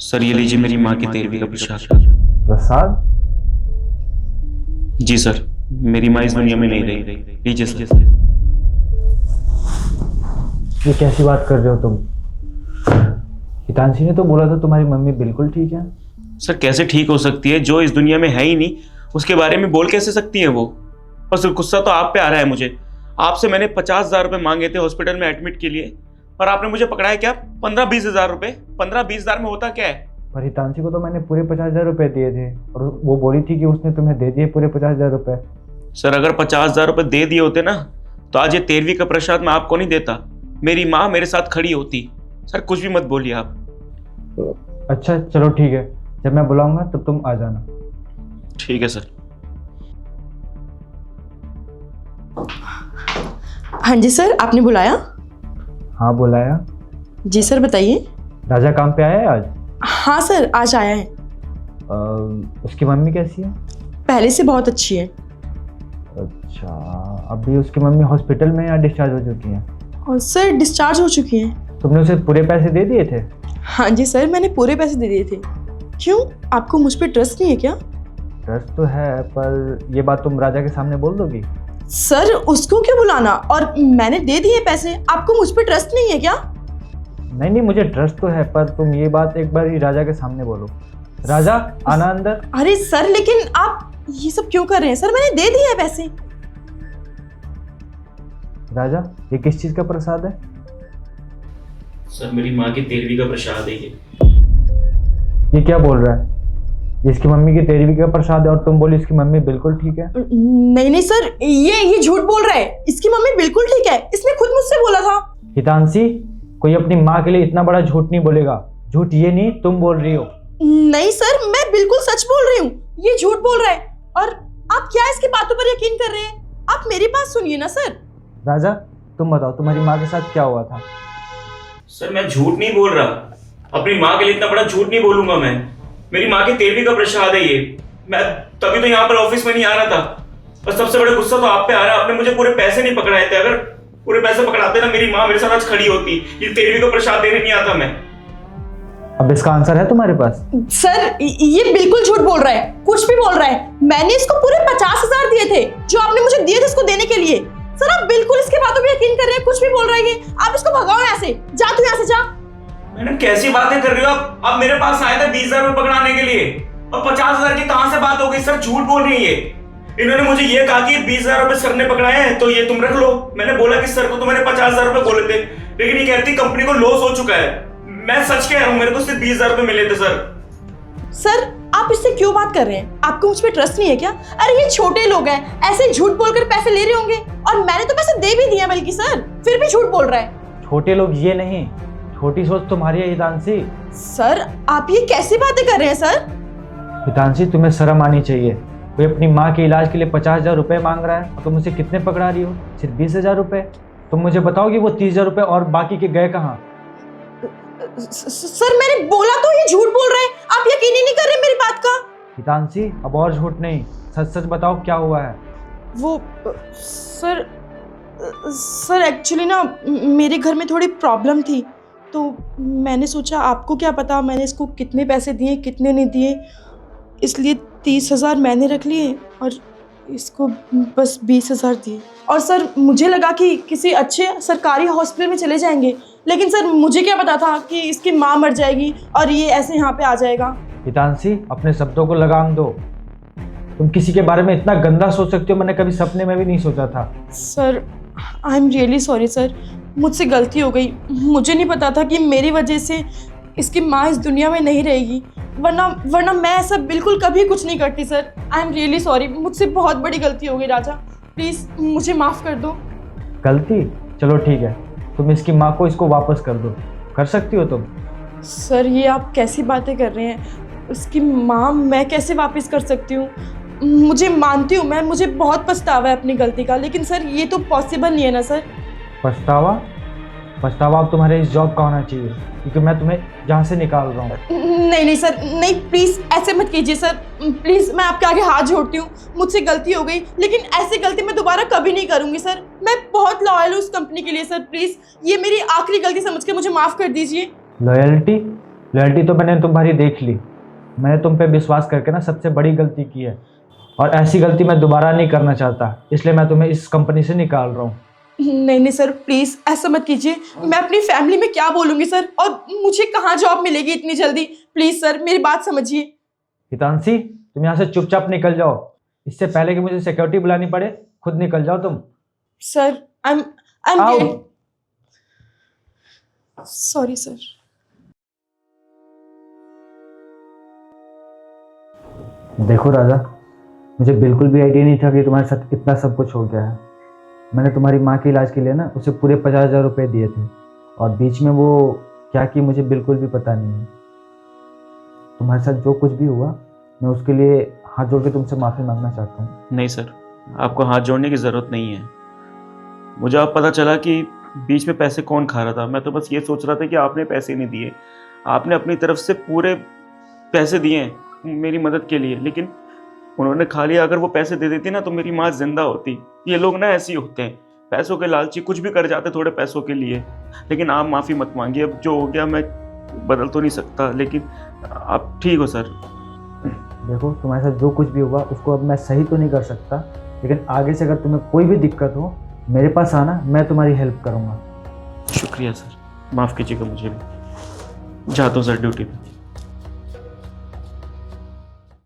Sir ये लीजिए मेरी माँ की 13वीं का प्रसाद। प्रसाद? जी सर, मेरी माँ इस दुनिया में नहीं रही। लीजिए सर। ये कैसी बात कर रहे हो तुम? हितांशी ने तो बोला था तुम्हारी मम्मी बिल्कुल ठीक है। सर कैसे ठीक हो सकती है? जो इस दुनिया में है ही नहीं उसके बारे में बोल कैसे सकती है वो? और सर गुस्सा तो आप पे आ रहा है मुझे। आपसे मैंने 50,000 रुपये मांगे थे हॉस्पिटल में एडमिट के लिए और आपने मुझे पकड़ाया क्या 15-20 हज़ार रुपये? 15-20 हज़ार में होता क्या है? पर हितांशी को तो मैंने पूरे 50,000 रुपए दिए थे और वो बोली थी कि उसने तुम्हें दे दिए पूरे 50,000 रुपए। सर अगर 50,000 रुपये दे दिए होते ना तो आज ये 13वीं का प्रसाद मैं आपको नहीं देता, मेरी माँ मेरे साथ खड़ी होती। सर कुछ भी मत बोलिए आप। अच्छा चलो ठीक है, जब मैं बुलाऊंगा तब तुम आ जाना। ठीक है सर। हाँ जी सर, आपने बुलाया? हाँ बुलाया। जी सर बताइए। राजा काम पे आया है आज? हाँ सर आज आया है। उसकी मम्मी कैसी है? पहले से बहुत अच्छी है। अच्छा, अभी उसकी मम्मी हॉस्पिटल में या डिस्चार्ज हो चुकी है? और सर डिस्चार्ज हो चुकी है। तुमने उसे पूरे पैसे दे दिए थे? हाँ जी सर, मैंने पूरे पैसे दे दिए थे। क्यों, आपको मुझ पर ट्रस्ट नहीं है क्या? ट्रस्ट तो है, पर ये बात तुम राजा के सामने बोल दोगी? सर उसको क्यों बुलाना, और मैंने दे दिए पैसे, आपको मुझ पर ट्रस्ट नहीं है क्या? नहीं मुझे ट्रस्ट तो है, पर तुम ये बात एक बार ही राजा के सामने बोलो। राजा आना अंदर। अरे सर लेकिन आप ये सब क्यों कर रहे हैं? सर मैंने दे दिए हैं पैसे। राजा ये किस चीज का प्रसाद है? सर मेरी माँ की 13वीं का प्रसाद है ये क्या बोल रहा है? इसकी मम्मी की 13वीं का प्रसाद है और तुम बोली इसकी मम्मी बिल्कुल ठीक है? नहीं सर, ये झूठ बोल रहा है। इसकी मम्मी बिल्कुल ठीक है, इसने खुद मुझसे बोला था। हितांशी, कोई अपनी माँ के लिए इतना बड़ा झूठ नहीं बोलेगा। झूठ ये नहीं तुम बोल रही हो। नहीं सर, मैं बिल्कुल सच बोल रही हूँ, ये झूठ बोल रहा है। और आप क्या इसकी बातों पर यकीन कर रहे हैं? आप मेरी बात सुनिए ना सर। राजा तुम बताओ तुम्हारी माँ के साथ क्या हुआ था? सर मैं झूठ नहीं बोल रहा, अपनी माँ के लिए इतना बड़ा झूठ नहीं बोलूंगा मैं। मेरी माँ की 13वीं का प्रसाद है ये। मैं तभी तो यहाँ पर ऑफिस में नहीं आ रहा था, और सबसे बड़ा गुस्सा तो आप पे आ रहा है। आपने मुझे पूरे पैसे नहीं पकड़ाए थे। अगर पूरे पैसे पकड़ाते ना मेरी माँ मेरे साथ आज खड़ी होती। ये 13वीं का प्रसाद देने नहीं आता मैं। अब इसका आंसर है तुम्हारे पास? सर ये बिल्कुल झूठ बोल रहा है, कुछ भी बोल रहा है। मैंने इसको पूरे 50,000 दिए थे जो आपने मुझे दिए थे इसको देने के लिए। सर आप बिल्कुल इसके बातों पे यकीन कर रहे हैं, कुछ भी बोल रहा है ये। आप इसको भगाओ यहाँ से, जा तू यहाँ से जा। मैडम कैसी बातें कर रही हो आप मेरे पास आए थे 20,000 रुपए पकड़ाने के लिए, और 50,000 की कहां से बात हो गई? सर झूठ बोल रही है। इन्होंने मुझे ये कहा कि 20,000 रुपए सर ने पकड़ाए हैं तो ये तुम रख लो। मैंने बोला कि सर को तो मैंने 50,000 रुपए बोले थे, लेकिन ये कहती कंपनी को लॉस हो चुका है। मैं सच कह रहा हूँ, मेरे को सिर्फ 20,000 रुपए मिले थे सर। सर आप इससे क्यों बात कर रहे हैं? आपको मुझ पर ट्रस्ट नहीं है क्या? अरे ये छोटे लोग हैं, ऐसे ही झूठ बोलकर पैसे ले रहे होंगे, और मैंने तो पैसे दे भी दिए बल्कि। सर फिर भी झूठ बोल रहा है। छोटे लोग ये नहीं, छोटी सोच तुम्हारी है हितांशी। सर आप ये कैसी बातें कर रहे हैं सर? हितांशी तुम्हें शर्म आनी चाहिए। कोई अपनी माँ के इलाज के लिए 50,000 रुपए मांग रहा है और तुम मुझे कितने पकड़ा रही हो? सिर्फ 20,000 रुपए। तुम मुझे बताओगे वो 30,000 रुपए और बाकी के गए कहाँ? सर मैंने बोला तो ये झूठ बोल रहे हैं, आप यकीन ही नहीं कर रहे मेरी बात का। हितांशी अब और झूठ नहीं, सच सच बताओ क्या हुआ है? वो सर एक्चुअली ना मेरे घर में थोड़ी प्रॉब्लम थी, तो मैंने सोचा आपको क्या पता मैंने इसको कितने पैसे दिए कितने नहीं दिए, इसलिए 30,000 मैंने रख लिए और इसको बस 20,000 दिए। और सर मुझे लगा कि किसी अच्छे सरकारी हॉस्पिटल में चले जाएंगे, लेकिन सर मुझे क्या पता था कि इसकी माँ मर जाएगी और ये ऐसे यहाँ पे आ जाएगा। हितांशी अपने शब्दों को लगाम दो। तुम किसी के बारे में इतना गंदा सोच सकते हो, मैंने कभी सपने में भी नहीं सोचा था। Sir I am really sorry sir, मुझसे गलती हो गई। मुझे नहीं पता था कि मेरी वजह से इसकी माँ इस दुनिया में नहीं रहेगी, वरना मैं ऐसा बिल्कुल कभी कुछ नहीं करती। Sir I am really sorry, मुझसे बहुत बड़ी गलती हो गई। राजा प्लीज़ मुझे माफ़ कर दो। गलती? चलो ठीक है, तुम इसकी माँ को इसको वापस कर दो। कर सकती हो तुम? सर ये आप कैसी बातें कर रहे हैं? उसकी माँ मैं कैसे वापस कर सकती हूँ? मुझे मानती हूँ मैं, मुझे बहुत पछतावा है अपनी गलती का, लेकिन सर ये तो पॉसिबल नहीं है ना सर। पछतावा? पछतावा अब तुम्हारे इस जॉब का होना चाहिए, क्योंकि मैं तुम्हें यहाँ से निकाल रहा हूँ। नहीं सर, नहीं प्लीज़ ऐसे मत कीजिए सर, प्लीज़ मैं आपके आगे हाथ जोड़ती हूँ। मुझसे गलती हो गई, लेकिन ऐसी गलती मैं दोबारा कभी नहीं करूँगी सर। मैं बहुत लॉयल हूँ उस कंपनी के लिए सर, प्लीज़ ये मेरी आखिरी गलती समझ के मुझे माफ़ कर दीजिए। लॉयल्टी? लॉयल्टी तो मैंने तुम्हारी देख ली। मैंने तुम पे विश्वास करके ना सबसे बड़ी गलती की है, और ऐसी गलती मैं दोबारा नहीं करना चाहता, इसलिए मैं तुम्हें इस कंपनी से निकाल रहा हूँ। नहीं नहीं सर, प्लीज़ ऐसा मत कीजिए। मैं अपनी फैमिली में क्या बोलूँगी सर, और मुझे कहाँ जॉब मिलेगी इतनी जल्दी। प्लीज़ सर, मेरी बात समझिए। हितांशी, तुम यहाँ से चुपचाप निकल जाओ, इससे पहले कि मुझे सिक्योरिटी बुलानी पड़े। खुद निकल जाओ तुम। सर आई एम आओ। Sorry sir. देखो राजा, मुझे बिल्कुल भी आइडिया नहीं था कि तुम्हारे साथ इतना सब कुछ हो गया है। मैंने तुम्हारी माँ के इलाज के लिए ना उसे पूरे 50,000 रुपये दिए थे, और बीच में वो क्या की मुझे बिल्कुल भी पता नहीं है। तुम्हारे साथ जो कुछ भी हुआ, मैं उसके लिए हाथ जोड़ के तुमसे माफ़ी मांगना चाहता हूँ। नहीं सर, आपको हाथ जोड़ने की ज़रूरत नहीं है। मुझे अब पता चला कि बीच में पैसे कौन खा रहा था। मैं तो बस ये सोच रहा था कि आपने पैसे नहीं दिए। आपने अपनी तरफ से पूरे पैसे दिए हैं मेरी मदद के लिए, लेकिन उन्होंने खा लिया। अगर वो पैसे दे देती ना तो मेरी माँ जिंदा होती। ये लोग ना ऐसे ही होते हैं, पैसों के लालची, कुछ भी कर जाते थोड़े पैसों के लिए। लेकिन आप माफ़ी मत मांगिए। अब जो हो गया मैं बदल तो नहीं सकता, लेकिन आप ठीक हो सर। देखो, तुम्हारे साथ जो कुछ भी हुआ उसको अब मैं सही तो नहीं कर सकता, लेकिन आगे से अगर तुम्हें कोई भी दिक्कत हो मेरे पास आना, मैं तुम्हारी हेल्प करूँगा। शुक्रिया सर, माफ़ कीजिएगा मुझे भी। जाता हूँ सर ड्यूटी पे।